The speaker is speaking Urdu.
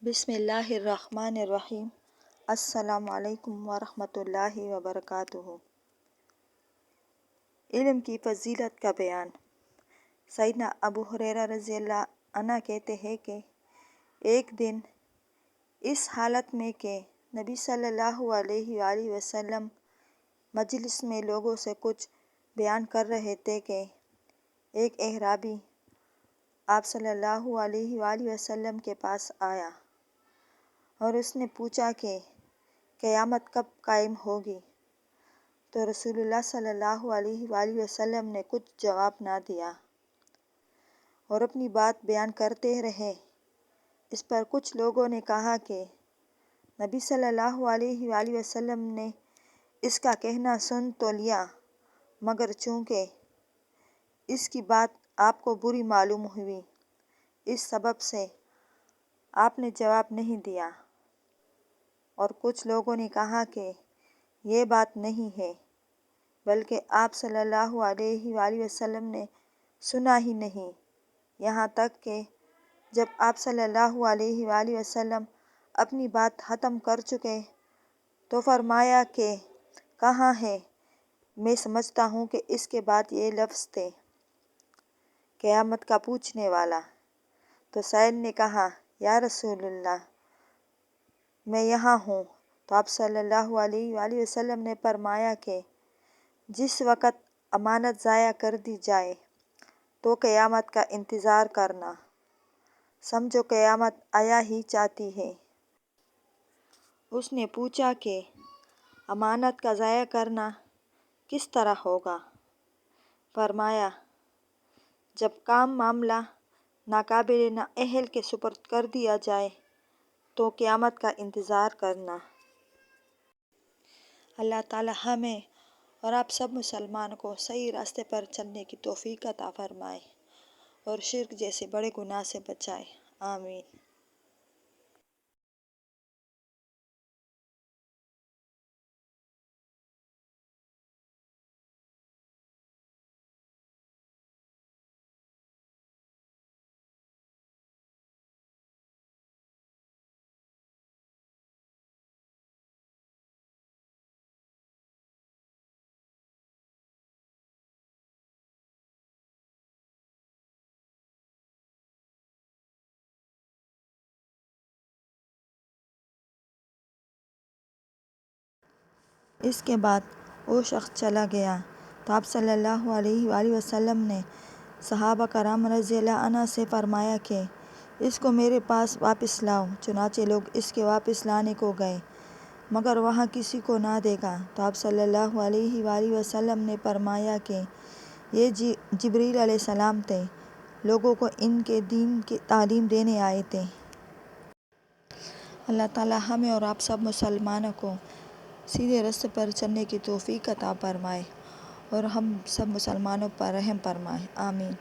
بسم اللہ الرحمن الرحیم۔ السلام علیکم ورحمۃ اللہ وبرکاتہ۔ علم کی فضیلت کا بیان۔ سیدنا ابو ہریرہ رضی اللہ عنہ کہتے ہیں کہ ایک دن اس حالت میں کہ نبی صلی اللہ علیہ وآلہ وسلم مجلس میں لوگوں سے کچھ بیان کر رہے تھے کہ ایک اعرابی آپ صلی اللہ علیہ وآلہ وسلم کے پاس آیا اور اس نے پوچھا کہ قیامت کب قائم ہوگی؟ تو رسول اللہ صلی اللہ علیہ وآلہ وسلم نے کچھ جواب نہ دیا اور اپنی بات بیان کرتے رہے۔ اس پر کچھ لوگوں نے کہا کہ نبی صلی اللہ علیہ وآلہ وسلم نے اس کا کہنا سن تو لیا، مگر چونکہ اس کی بات آپ کو بری معلوم ہوئی، اس سبب سے آپ نے جواب نہیں دیا۔ اور کچھ لوگوں نے کہا کہ یہ بات نہیں ہے، بلکہ آپ صلی اللہ علیہ وآلہ وسلم نے سنا ہی نہیں، یہاں تک کہ جب آپ صلی اللہ علیہ وآلہ وسلم اپنی بات ختم کر چکے تو فرمایا کہ کہاں ہے؟ میں سمجھتا ہوں کہ اس کے بعد یہ لفظ تھے، قیامت کا پوچھنے والا۔ تو سائل نے کہا، یا رسول اللہ، میں یہاں ہوں۔ تو آپ صلی اللہ علیہ وآلہ وسلم نے فرمایا کہ جس وقت امانت ضائع کر دی جائے تو قیامت کا انتظار کرنا، سمجھو قیامت آیا ہی چاہتی ہے۔ اس نے پوچھا کہ امانت کا ضائع کرنا کس طرح ہوگا؟ فرمایا، جب کام معاملہ ناقابل نااہل کے سپرد کر دیا جائے تو قیامت کا انتظار کرنا۔ اللہ تعالیٰ ہمیں اور آپ سب مسلمان کو صحیح راستے پر چلنے کی توفیق عطا فرمائے اور شرک جیسے بڑے گناہ سے بچائے، آمین۔ اس کے بعد وہ شخص چلا گیا تو آپ صلی اللہ علیہ وآلہ وسلم نے صحابہ کرام رضی اللہ عنہ سے فرمایا کہ اس کو میرے پاس واپس لاؤ۔ چنانچہ لوگ اس کے واپس لانے کو گئے، مگر وہاں کسی کو نہ دیکھا۔ تو آپ صلی اللہ علیہ وآلہ وسلم نے فرمایا کہ یہ جبریل علیہ السلام تھے، لوگوں کو ان کے دین کی تعلیم دینے آئے تھے۔ اللہ تعالیٰ ہمیں اور آپ سب مسلمانوں کو سیدھے راستے پر چلنے کی توفیق عطا فرمائے اور ہم سب مسلمانوں پر رحم فرمائے، آمین۔